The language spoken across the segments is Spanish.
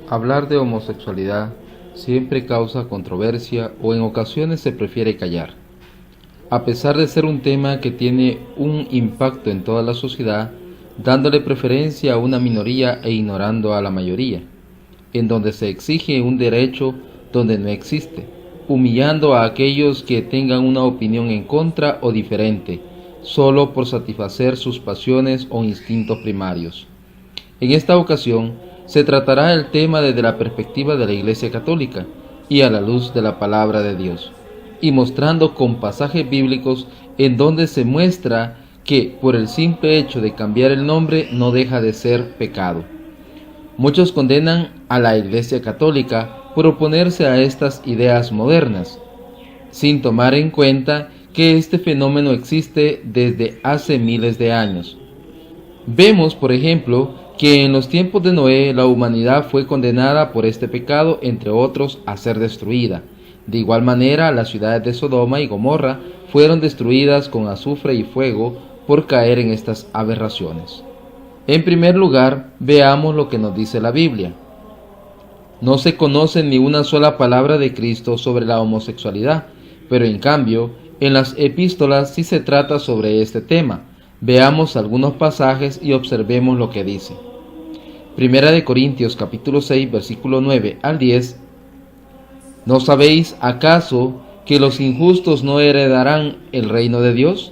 Hablar de homosexualidad siempre causa controversia o en ocasiones se prefiere callar. A pesar de ser un tema que tiene un impacto en toda la sociedad, dándole preferencia a una minoría e ignorando a la mayoría, en donde se exige un derecho donde no existe, humillando a aquellos que tengan una opinión en contra o diferente, solo por satisfacer sus pasiones o instintos primarios. En esta ocasión, se tratará el tema desde la perspectiva de la Iglesia Católica y a la luz de la Palabra de Dios, y mostrando con pasajes bíblicos en donde se muestra que por el simple hecho de cambiar el nombre no deja de ser pecado. Muchos condenan a la Iglesia Católica por oponerse a estas ideas modernas, sin tomar en cuenta que este fenómeno existe desde hace miles de años. Vemos, por ejemplo, que en los tiempos de Noé la humanidad fue condenada por este pecado, entre otros, a ser destruida. De igual manera, las ciudades de Sodoma y Gomorra fueron destruidas con azufre y fuego por caer en estas aberraciones. En primer lugar, veamos lo que nos dice la Biblia. No se conoce ni una sola palabra de Cristo sobre la homosexualidad, pero en cambio, en las epístolas sí se trata sobre este tema. Veamos algunos pasajes y observemos lo que dice. Primera de Corintios capítulo 6 versículo 9 al 10. ¿No sabéis acaso que los injustos no heredarán el reino de Dios?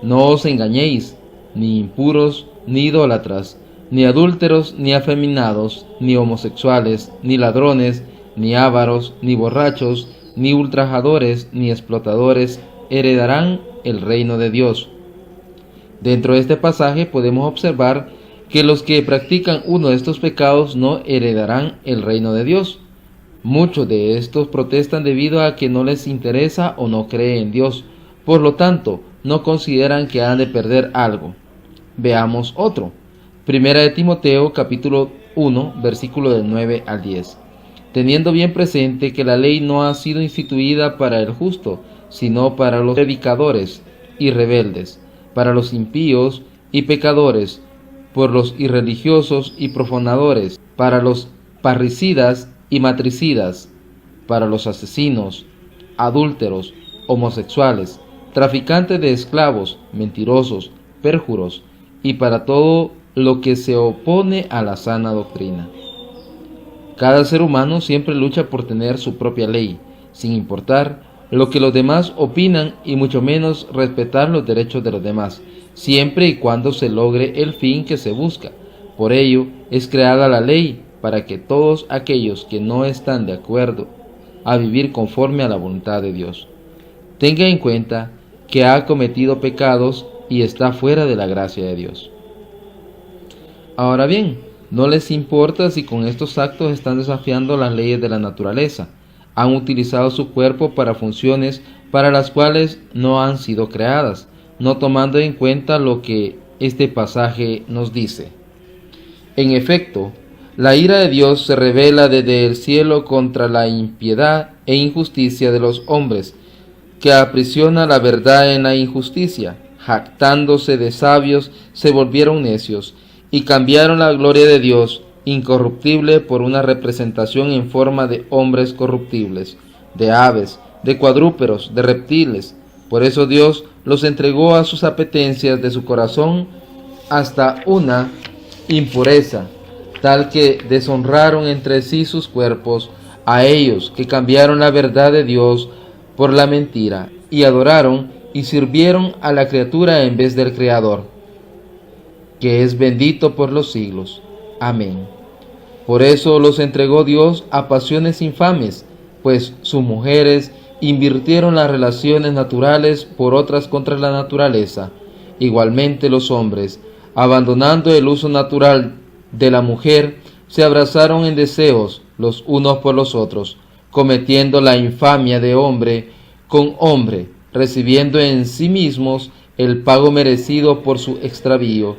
No os engañéis, ni impuros, ni idólatras, ni adúlteros, ni afeminados, ni homosexuales, ni ladrones, ni ávaros, ni borrachos, ni ultrajadores, ni explotadores heredarán el reino de Dios. Dentro de este pasaje podemos observar que los que practican uno de estos pecados no heredarán el reino de Dios. Muchos de estos protestan debido a que no les interesa o no creen en Dios, por lo tanto, no consideran que han de perder algo. Veamos otro. Primera de Timoteo capítulo 1 versículo del 9 al 10. Teniendo bien presente que la ley no ha sido instituida para el justo, sino para los predicadores y rebeldes, para los impíos y pecadores, por los irreligiosos y profanadores, para los parricidas y matricidas, para los asesinos, adúlteros, homosexuales, traficantes de esclavos, mentirosos, pérjuros, y para todo lo que se opone a la sana doctrina. Cada ser humano siempre lucha por tener su propia ley, sin importar lo que los demás opinan y mucho menos respetar los derechos de los demás, siempre y cuando se logre el fin que se busca. Por ello es creada la ley, para que todos aquellos que no están de acuerdo a vivir conforme a la voluntad de Dios, tengan en cuenta que ha cometido pecados y está fuera de la gracia de Dios. Ahora bien, no les importa si con estos actos están desafiando las leyes de la naturaleza. Han utilizado su cuerpo para funciones para las cuales no han sido creadas, no tomando en cuenta lo que este pasaje nos dice. En efecto, la ira de Dios se revela desde el cielo contra la impiedad e injusticia de los hombres, que aprisiona la verdad en la injusticia, jactándose de sabios, se volvieron necios, y cambiaron la gloria de Dios incorruptible por una representación en forma de hombres corruptibles, de aves, de cuadrúpedos, de reptiles. Por eso Dios los entregó a sus apetencias de su corazón hasta una impureza, tal que deshonraron entre sí sus cuerpos, a ellos que cambiaron la verdad de Dios por la mentira, y adoraron y sirvieron a la criatura en vez del Creador, que es bendito por los siglos. Amén. Por eso los entregó Dios a pasiones infames, pues sus mujeres invirtieron las relaciones naturales por otras contra la naturaleza. Igualmente los hombres, abandonando el uso natural de la mujer, se abrazaron en deseos los unos por los otros, cometiendo la infamia de hombre con hombre, recibiendo en sí mismos el pago merecido por su extravío.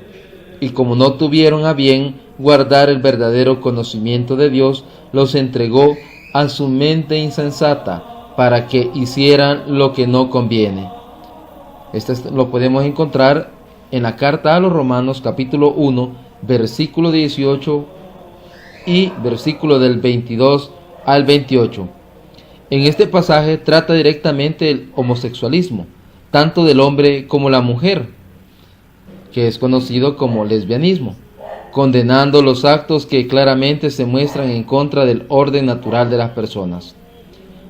Y como no tuvieron a bien guardar el verdadero conocimiento de Dios, los entregó a su mente insensata para que hicieran lo que no conviene. Esto lo podemos encontrar en la carta a los Romanos capítulo 1, versículo 18 y versículo del 22 al 28. En este pasaje trata directamente el homosexualismo, tanto del hombre como la mujer, que es conocido como lesbianismo, condenando los actos que claramente se muestran en contra del orden natural de las personas.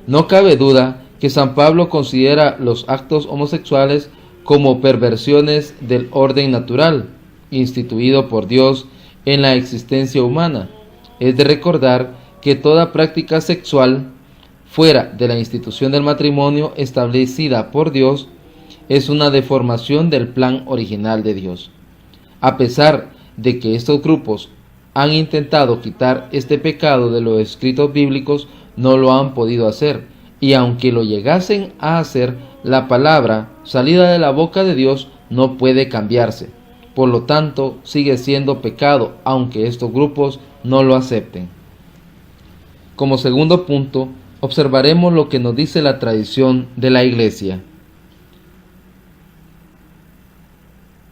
No cabe duda que San Pablo considera los actos homosexuales como perversiones del orden natural, instituido por Dios en la existencia humana. Es de recordar que toda práctica sexual fuera de la institución del matrimonio establecida por Dios es una deformación del plan original de Dios. A pesar de que estos grupos han intentado quitar este pecado de los escritos bíblicos, no lo han podido hacer, y aunque lo llegasen a hacer, la palabra salida de la boca de Dios no puede cambiarse. Por lo tanto, sigue siendo pecado, aunque estos grupos no lo acepten. Como segundo punto, observaremos lo que nos dice la tradición de la Iglesia.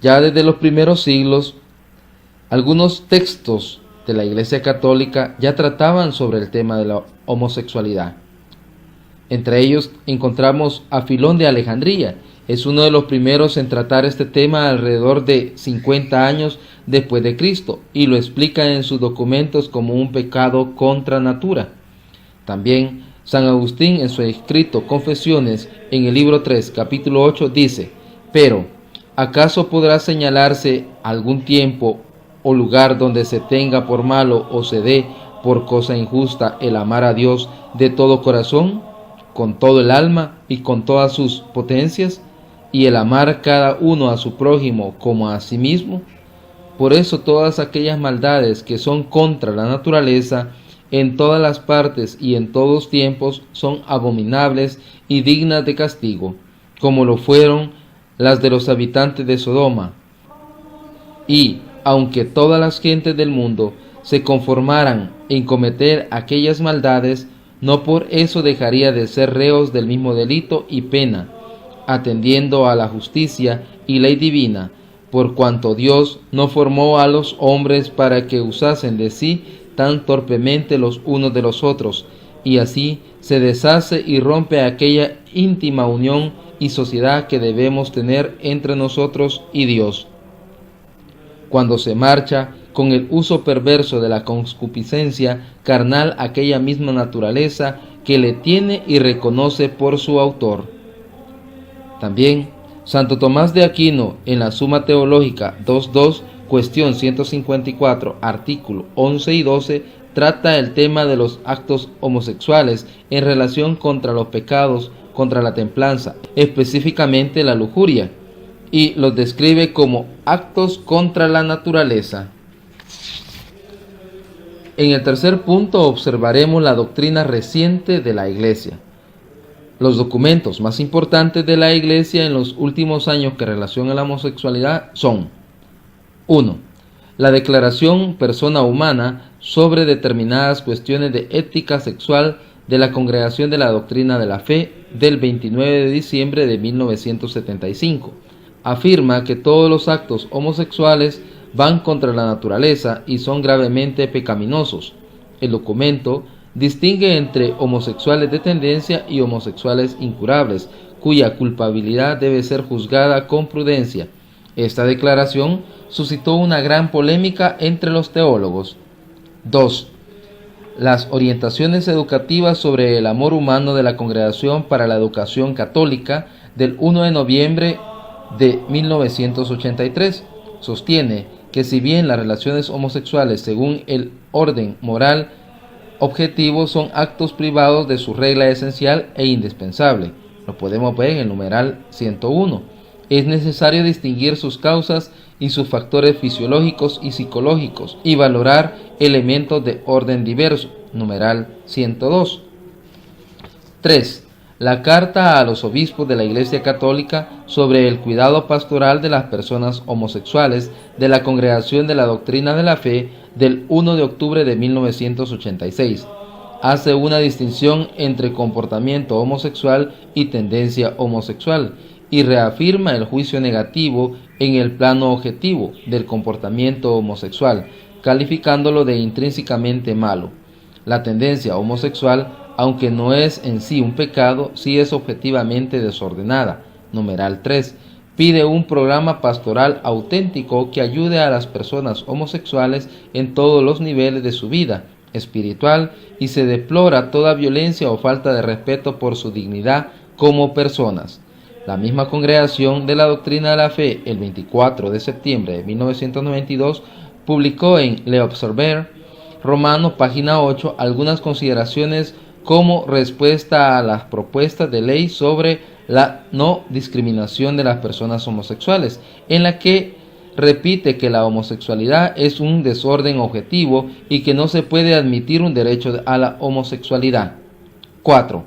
Ya desde los primeros siglos, algunos textos de la Iglesia Católica ya trataban sobre el tema de la homosexualidad. Entre ellos encontramos a Filón de Alejandría. Es uno de los primeros en tratar este tema alrededor de 50 años después de Cristo, y lo explica en sus documentos como un pecado contra natura. También San Agustín, en su escrito Confesiones, en el libro 3, capítulo 8, dice: pero, ¿acaso podrá señalarse algún tiempo o lugar donde se tenga por malo o se dé por cosa injusta el amar a Dios de todo corazón, con todo el alma y con todas sus potencias, y el amar cada uno a su prójimo como a sí mismo? Por eso todas aquellas maldades que son contra la naturaleza, en todas las partes y en todos tiempos, son abominables y dignas de castigo, como lo fueron las de los habitantes de Sodoma. Y, aunque todas las gentes del mundo se conformaran en cometer aquellas maldades, no por eso dejaría de ser reos del mismo delito y pena, atendiendo a la justicia y ley divina, por cuanto Dios no formó a los hombres para que usasen de sí tan torpemente los unos de los otros, y así se deshace y rompe aquella íntima unión y sociedad que debemos tener entre nosotros y Dios. Cuando se marcha con el uso perverso de la concupiscencia carnal aquella misma naturaleza que le tiene y reconoce por su autor. También Santo Tomás de Aquino, en la Suma Teológica 2.2, cuestión 154, artículo 11 y 12, trata el tema de los actos homosexuales en relación contra los pecados, contra la templanza, específicamente la lujuria, y los describe como actos contra la naturaleza. En el tercer punto observaremos la doctrina reciente de la Iglesia. Los documentos más importantes de la Iglesia en los últimos años que relacionan la homosexualidad son: 1. La Declaración Persona Humana sobre determinadas cuestiones de ética sexual de la Congregación de la Doctrina de la Fe del 29 de diciembre de 1975. Afirma que todos los actos homosexuales van contra la naturaleza y son gravemente pecaminosos. El documento distingue entre homosexuales de tendencia y homosexuales incurables, cuya culpabilidad debe ser juzgada con prudencia. Esta declaración suscitó una gran polémica entre los teólogos. 2. Las orientaciones educativas sobre el amor humano de la Congregación para la Educación Católica del 1 de noviembre de 1983 sostiene que si bien las relaciones homosexuales según el orden moral objetivo son actos privados de su regla esencial e indispensable, lo podemos ver en el numeral 101, es necesario distinguir sus causas y sus factores fisiológicos y psicológicos y valorar elementos de orden diverso, numeral 102. 3. La carta a los obispos de la Iglesia Católica sobre el cuidado pastoral de las personas homosexuales de la Congregación de la Doctrina de la Fe del 1 de octubre de 1986. Hace una distinción entre comportamiento homosexual y tendencia homosexual y reafirma el juicio negativo en el plano objetivo del comportamiento homosexual, calificándolo de intrínsecamente malo. La tendencia homosexual, aunque no es en sí un pecado, sí es objetivamente desordenada. Numeral 3. Pide un programa pastoral auténtico que ayude a las personas homosexuales en todos los niveles de su vida espiritual y se deplora toda violencia o falta de respeto por su dignidad como personas. La misma Congregación de la Doctrina de la Fe, el 24 de septiembre de 1992, publicó en Le Observer Romano, página 8, algunas consideraciones como respuesta a las propuestas de ley sobre la no discriminación de las personas homosexuales, en la que repite que la homosexualidad es un desorden objetivo y que no se puede admitir un derecho a la homosexualidad. 4.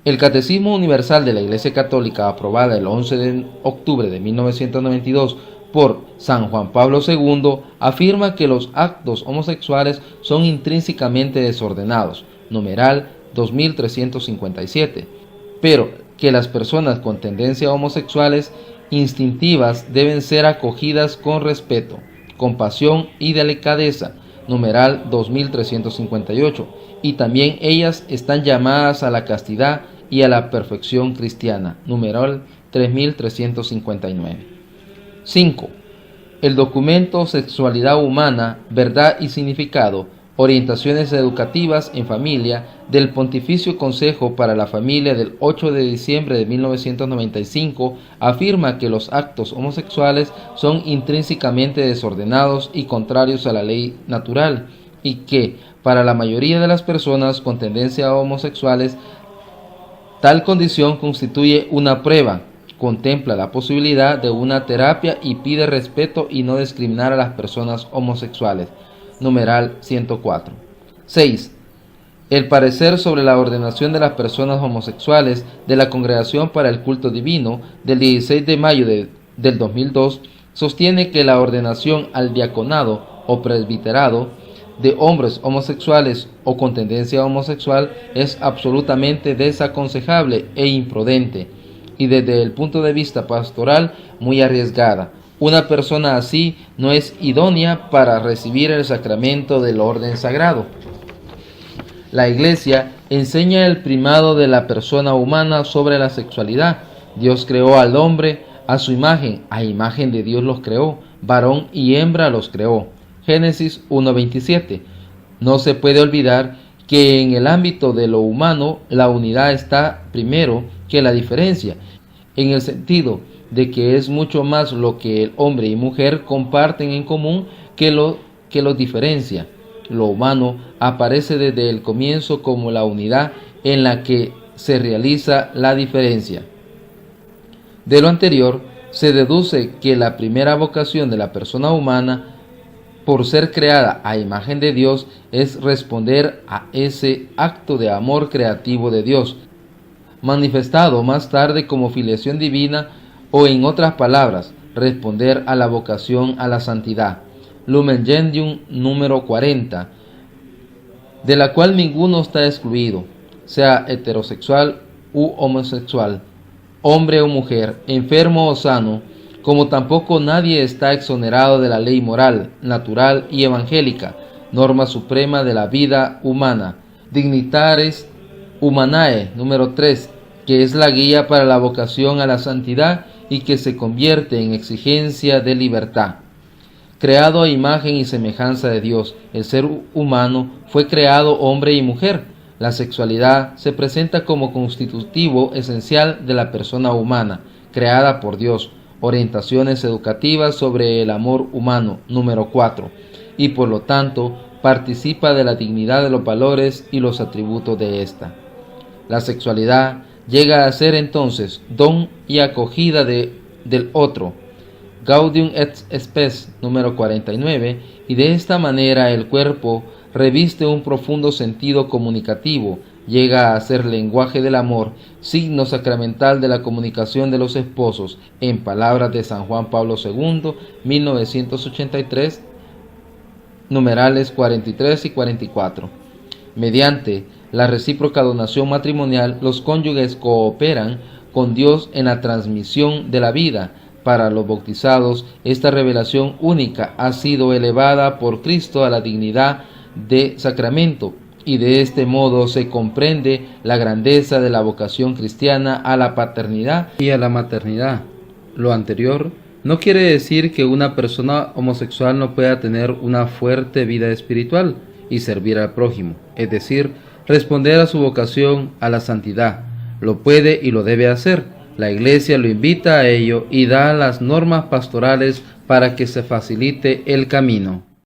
El Catecismo Universal de la Iglesia Católica, aprobada el 11 de octubre de 1992 por San Juan Pablo II, afirma que los actos homosexuales son intrínsecamente desordenados, numeral 2357, pero que las personas con tendencias homosexuales instintivas deben ser acogidas con respeto, compasión y delicadeza, numeral 2358, y también ellas están llamadas a la castidad y a la perfección cristiana, numeral 3359. 5. El documento Sexualidad Humana, Verdad y Significado, Orientaciones Educativas en Familia, del Pontificio Consejo para la Familia del 8 de diciembre de 1995, afirma que los actos homosexuales son intrínsecamente desordenados y contrarios a la ley natural, y que, para la mayoría de las personas con tendencias homosexuales, tal condición constituye una prueba, contempla la posibilidad de una terapia y pide respeto y no discriminar a las personas homosexuales. Numeral 104. 6. El parecer sobre la ordenación de las personas homosexuales de la Congregación para el Culto Divino del 16 de mayo del 2002 sostiene que la ordenación al diaconado o presbiterado de hombres homosexuales o con tendencia homosexual es absolutamente desaconsejable e imprudente, y desde el punto de vista pastoral muy arriesgada. Una persona así no es idónea para recibir el sacramento del orden sagrado. La Iglesia enseña el primado de la persona humana sobre la sexualidad. Dios creó al hombre a su imagen, a imagen de Dios los creó, varón y hembra los creó. Génesis 1:27. No se puede olvidar que en el ámbito de lo humano la unidad está primero que la diferencia, en el sentido de que es mucho más lo que el hombre y mujer comparten en común que lo diferencia. Lo humano aparece desde el comienzo como la unidad en la que se realiza la diferencia. De lo anterior, se deduce que la primera vocación de la persona humana, por ser creada a imagen de Dios, es responder a ese acto de amor creativo de Dios, manifestado más tarde como filiación divina, o en otras palabras, responder a la vocación a la santidad. Lumen Gentium número 40, de la cual ninguno está excluido, sea heterosexual u homosexual, hombre o mujer, enfermo o sano, como tampoco nadie está exonerado de la ley moral, natural y evangélica, norma suprema de la vida humana. Dignitares Humanae número 3, que es la guía para la vocación a la santidad y que se convierte en exigencia de libertad. Creado a imagen y semejanza de Dios, el ser humano fue creado hombre y mujer. La sexualidad se presenta como constitutivo esencial de la persona humana, creada por Dios. Orientaciones educativas sobre el amor humano, número 4, y por lo tanto participa de la dignidad de los valores y los atributos de ésta. La sexualidad llega a ser entonces don y acogida del otro, Gaudium et Spes número 49, y de esta manera el cuerpo reviste un profundo sentido comunicativo, llega a ser lenguaje del amor, signo sacramental de la comunicación de los esposos, en palabras de San Juan Pablo II, 1983, numerales 43 y 44. Mediante la recíproca donación matrimonial, los cónyuges cooperan con Dios en la transmisión de la vida, Para los bautizados, esta revelación única ha sido elevada por Cristo a la dignidad de sacramento, y de este modo se comprende la grandeza de la vocación cristiana a la paternidad y a la maternidad. Lo anterior no quiere decir que una persona homosexual no pueda tener una fuerte vida espiritual y servir al prójimo, es decir, responder a su vocación a la santidad. Lo puede y lo debe hacer. La Iglesia lo invita a ello y da las normas pastorales para que se facilite el camino.